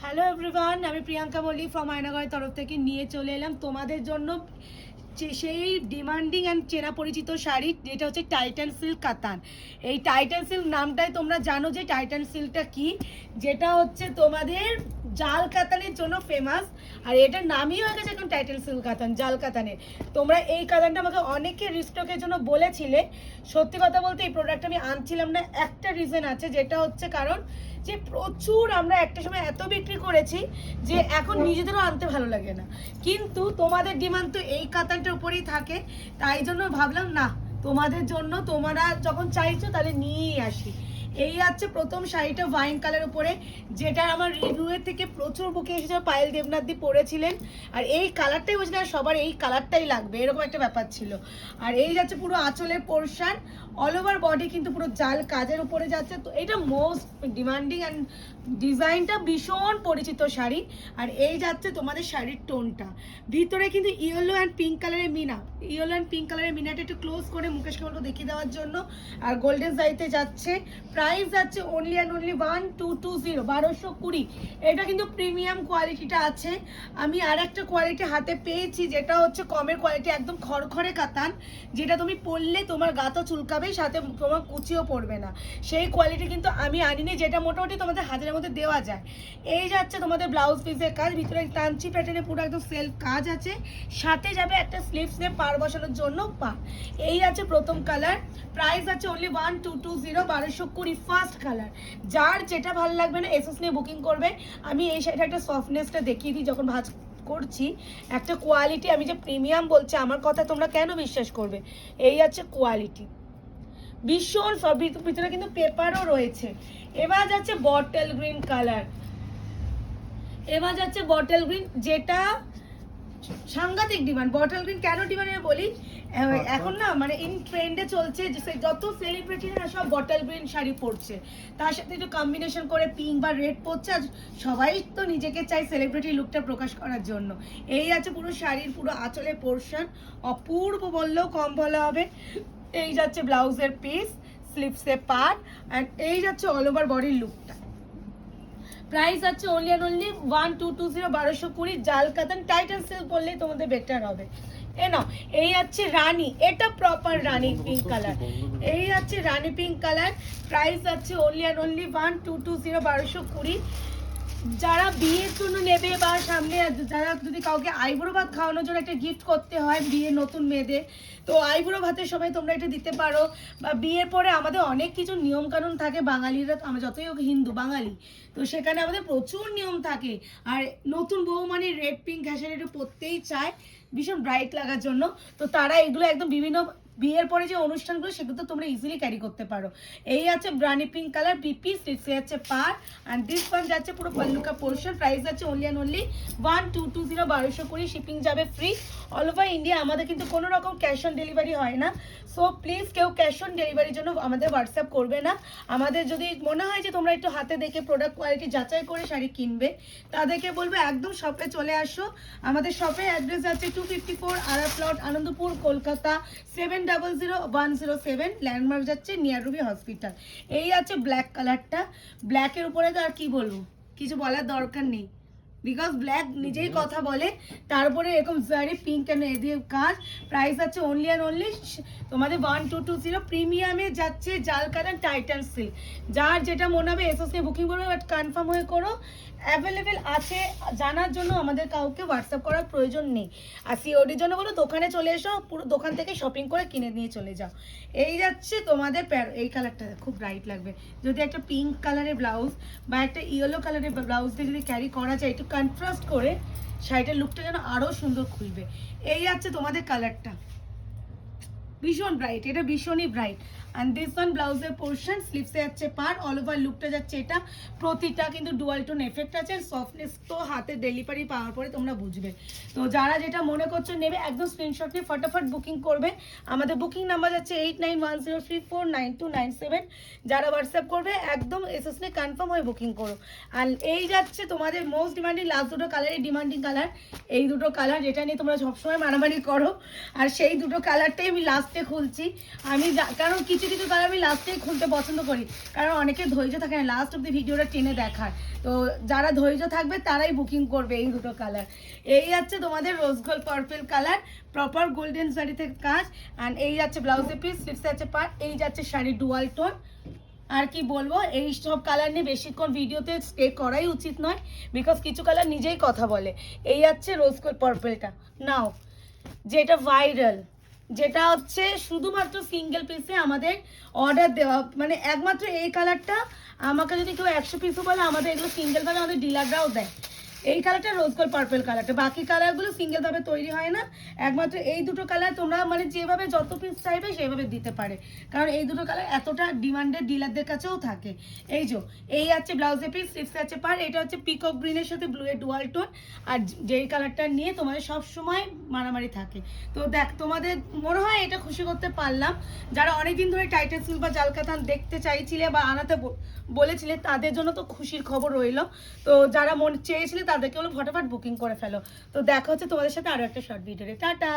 Hello everyone, আমি Priyanka Mallick from আয়নাগরের তরফ থেকে নিয়ে চলে এলাম তোমাদের জন্য সেই ডিমান্ডিং অ্যান্ড চেনা পরিচিত শাড়ি, যেটা হচ্ছে টাইটান সিল্ক কাতান। এই টাইটান সিল্ক নামটাই তোমরা জানো যে টাইটান সিল্কটা কি, যেটা হচ্ছে তোমাদের জাল কাতানের জন্য ফেমাস। আর এটার নামই হয়ে গেছে এখন টাইটান সিল্ক কাতান, জাল কাতানের। তোমরা এই কাতানটা আমাকে অনেকে রিস্টকের জন্য বলেছিলে। সত্যি কথা বলতে এই প্রোডাক্ট আমি আনছিলাম না, একটা রিজন আছে, যেটা হচ্ছে কারণ যে প্রচুর আমরা একটা সময় এত বিক্রি করেছি যে এখন নিজেদেরও আনতে ভালো লাগে না। কিন্তু তোমাদের ডিমান্ড তো এই কাতানটার উপরেই থাকে, তাই জন্য ভাবলাম না, তোমাদের জন্য তোমরা যখন চাইছো তাহলে নিয়েই আসি। এই আছে প্রথম শাড়িটা ওয়াইন কালার উপরে, যেটা আমার রিভিউয়ের থেকে প্রচুর বুকে এসেছে। পায়েল দেবনাথদি পরেছিলেন, আর এই কালারটাই বুঝলে সবার এই কালারটাই লাগবে, এরকম একটা ব্যাপার ছিল। আর এই যাচ্ছে পুরো আঁচলের পোর্শন, অল ওভার বডি কিন্তু পুরো জাল কাজের উপরে যাচ্ছে। তো এটা মোস্ট ডিমান্ডিং অ্যান্ড ডিজাইনটা ভীষণ পরিচিত শাড়ি। আর এই যাচ্ছে তোমাদের শাড়ির টোনটা, ভিতরে কিন্তু ইয়েলো অ্যান্ড পিঙ্ক কালারের মিনা, ইয়েলো অ্যান্ড পিঙ্ক কালারের মিনাটা একটু ক্লোজ করে মুকেশকে বলবো দেখিয়ে দেওয়ার জন্য। আর গোল্ডেন জারিতে যাচ্ছে, প্রাইস যাচ্ছে অনলি অ্যান্ড অনলি 1220, 1220। এটা কিন্তু প্রিমিয়াম কোয়ালিটিটা আছে। আমি আর একটা কোয়ালিটি হাতে পেয়েছি, যেটা হচ্ছে কমের কোয়ালিটি, একদম খড়খড়ে কাতান, যেটা তুমি পরলে তোমার গা তো চুলকাবে, সাথে তোমার কুচিও পড়বে না। সেই কোয়ালিটি কিন্তু আমি আনিনি, যেটা মোটামুটি তোমাদের হাজারের মধ্যে দেওয়া যায়। এই যাচ্ছে তোমাদের ব্লাউজ পিসের কাজ, ভিতরে কাঞ্চি প্যাটার্নে পুরো একদম সেলফ কাজ আছে, সাথে যাবে একটা স্লিভসে পার বসানোর জন্য পা। এই আছে প্রথম কালার, প্রাইস আছে অনলি 1220, 1220, ফার্স্ট কালার। যার যেটা ভালো লাগবে না এসএস নিয়ে বুকিং করবে। আমি এই শাড়িটা একটা সফটনেসটা দেখিয়ে দিই যখন ভাঁজ করছি, একটা কোয়ালিটি। আমি যে প্রিমিয়াম বলছি, আমার কথা তোমরা কেন বিশ্বাস করবে? এই আছে কোয়ালিটি, ভীষণ ভিতরে কিন্তু পেপারও রয়েছে। এবার যাচ্ছে বটল গ্রিন কালার, এবার যাচ্ছে বটল গ্রিন, যেটা সাংঘাতিক ডিমান্ড। বটল গ্রিন কেন ডিমান্ড বলি, এখন না মানে ইন ট্রেন্ডে চলছে যে যত সেলিব্রিটিরা সব বটল গ্রিন শাড়ি পরছে, তার সাথে একটু কম্বিনেশন করে পিঙ্ক বা রেড পরছে। আর সবাই তো নিজেকে চাই সেলিব্রিটি লুকটা প্রকাশ করার জন্য। এই আছে পুরো শাড়ির পুরো আঁচলের পোর্শন, অপূর্ব বললেও কম বলা হবে। এই যাচ্ছে ব্লাউজের পিস, স্লিভসে পার্ট, অ্যান্ড এই যাচ্ছে অল ওভার বডির লুকটা। প্রাইস আছে অনলি অ্যান্ড অনলি 1220, 1220, জাল কাতান টাইটান সিল্ক বললেই তোমাদের বেটার হবে। এ নাও, এই আছে রানী, এটা প্রপার রানী পিঙ্ক কালার। এই আছে রানী পিঙ্ক কালার, প্রাইস আছে অনলি অ্যান্ড অনলি 1220, 1220। যারা বিয়ের জন্য নেবে বা সামনে যারা যদি কাউকে আইবুড়ো ভাত খাওয়ানোর জন্য একটা গিফট করতে হয় বিয়ে নতুন মেয়েদের, তো আইবুড়ো ভাতের সময় তোমরা এটা দিতে পারো। বা বিয়ের পরে আমাদের অনেক কিছু নিয়ম কানুন থাকে, বাঙালিরা, আমরা যতই হোক হিন্দু বাঙালি, তো সেখানে আমাদের প্রচুর নিয়ম থাকে। আর নতুন বউ মানে রেড পিঙ্ক ঘ্যাসের একটু পরতেই চায় ভীষণ ব্রাইট লাগার জন্য। তো তারা এগুলো একদম বিভিন্ন বিয়ের পরে যে অনুষ্ঠানগুলো সেগুলো তো তোমরা ইজিলি ক্যারি করতে পারো। এই আছে ব্রাউনি পিঙ্ক কালার, বিপি স্লিভসে যাচ্ছে পার, অ্যান্ড দিস ওয়ান যাচ্ছে পুরো পাল্লুকা পোর্শন। প্রাইস আছে অনলি অ্যান্ড অনলি 1220, 1220, শিপিং যাবে ফ্রি অল ওভার ইন্ডিয়া। আমাদের কিন্তু কোনো রকম ক্যাশ অন ডেলিভারি হয় না, সো প্লিজ কেউ ক্যাশ অন ডেলিভারির জন্য আমাদের হোয়াটসঅ্যাপ করবে না। আমাদের যদি মনে হয় যে তোমরা একটু হাতে দেখে প্রোডাক্ট কোয়ালিটি যাচাই করে শাড়ি কিনবে, তাদেরকে বলবে একদম শপে চলে আসো। আমাদের শপের অ্যাড্রেস আছে 254 আরা প্লট, আনন্দপুর, কলকাতা 700107। ল্যান্ডমার্ক যাচ্ছে নিয়ার রুবি হসপিটাল। এই আছে ব্ল্যাক কালারটা, ব্ল্যাকের উপরে তো আর কি বলবো, কিছু বলার দরকার নেই, বিকজ ব্ল্যাক নিজেই কথা বলে। তারপরে এরকম জারি পিঙ্ক কেন এ দিয়ে কাজ। প্রাইস আছে অনলি অ্যান্ড অনলি তোমাদের 1220। প্রিমিয়ামে যাচ্ছে জাল কাতান টাইটান সিল্ক। যার যেটা মনে হবে এসএস নিয়ে বুকিং করবে, বাট কনফার্ম হয়ে করো। অ্যাভেলেবেল আছে জানার জন্য আমাদের কাউকে হোয়াটসঅ্যাপ করার প্রয়োজন নেই। আর সিওডির জন্য বলো দোকানে চলে এসো, পুরো দোকান থেকে শপিং করে কিনে নিয়ে চলে যাও। এই যাচ্ছে তোমাদের এই কালারটা খুব ব্রাইট লাগবে, যদি একটা পিঙ্ক কালারের ব্লাউজ বা একটা ইয়েলো কালারের ব্লাউজ দিয়ে যদি ক্যারি করা যায়, একটু কন্ট্রাস্ট করে শাড়িটার লুকটা যেন আরও সুন্দর খুলবে। এই যাচ্ছে তোমাদের কালারটা, ভীষণ ব্রাইট, এটা ভীষণই ব্রাইট। অ্যান্ড দিস ওয়ান ব্লাউজের পোর্শন, স্লিভসে যাচ্ছে পার, অল ওভার লুকটা যাচ্ছে এটা। প্রতিটা কিন্তু ডুয়াল টোন এফেক্ট আছে, সফটনেস তো হাতে ডেলিভারি পাওয়ার পরে তোমরা বুঝবে। তো যারা যেটা মনে করছো নেবে, একদম স্ক্রিনশট নিয়ে ফটাফট বুকিং করবে। আমাদের বুকিং নাম্বার যাচ্ছে 8910349297। যারা হোয়াটসঅ্যাপ করবে একদম এসএস নিয়ে কনফার্ম হয়ে বুকিং করো। আর এই যাচ্ছে তোমাদের মোস্ট ডিমান্ডিং লাস্ট দুটো কালারই ডিমান্ডিং কালার, এই দুটো কালার যেটা নিয়ে তোমরা সবসময় মারামারি করো, আর সেই দুটো কালারটাই আমি লাস্টে খুলছি। আমি কারণ কিছু কিছু কিছু কালার আমি লাস্টেই খুলতে পছন্দ করি, কারণ অনেকে ধৈর্য থাকে না লাস্ট অব্দি ভিডিওটা টেনে দেখার। তো যারা ধৈর্য থাকবে তারাই বুকিং করবে এই দুটো কালার। এই যাচ্ছে তোমাদের rose gold purple colour, proper golden শাড়িতে কাজ। অ্যান্ড এই যাচ্ছে ব্লাউজের পিস, স্লিভস আছে পার। এই যাচ্ছে শাড়ি ডুয়াল টোন। আর কি বলবো, এই সব কালার নিয়ে বেশিক্ষণ ভিডিওতে স্টে করাই উচিত নয়, বিকজ কিছু কালার নিজেই কথা বলে। এই যাচ্ছে রোজ গোল্ড পার্পলটা, নাও যেটা ভাইরাল, যেটা হচ্ছে শুধুমাত্র সিঙ্গেল পিসে আমাদের অর্ডার দেওয়া, মানে একমাত্র এই কালারটা আমাকে যদি কেউ 100 পিসও বলে, আমাদের এগুলো সিঙ্গেল ভাবে আমাদের ডিলাররাও দেয়। এই কালারটা রোজ গোল্ড পার্পল কালারটা, বাকি কালারগুলো সিঙ্গেল ভাবে তৈরি হয় না। একমাত্র এই দুটো কালার তোমরা মানে যেভাবে যত পিস চাইবে সেভাবে দিতে পারে, কারণ এই দুটো কালার এতটা ডিমান্ডেড ডিলারদের কাছেও থাকে। এই আছে ব্লাউজের পিস, স্লিভস আছে পার। এটা হচ্ছে পিকক গ্রিনের সাথে ব্লু এর ডুয়াল টোন। আর যেই কালারটা নিয়ে তোমাদের সব সময় মারামারি থাকে। তো দেখ, তোমাদের মনে হয় এটা খুশি করতে পারলাম। যারা অনেকদিন ধরে টাইটেল সিল্ক বা জাল কাতান দেখতে চাইছিলে বা আনাতে বলেছিলে, তাদের জন্য তো খুশির খবর রইলো। তো যারা মনে চেয়েছিলে তাদেরকে হলো ফটাফট বুকিং করে ফেলো। তো দেখা হচ্ছে তোমাদের সাথে আরো একটা শর্ট ভিডিওতে। টাটা।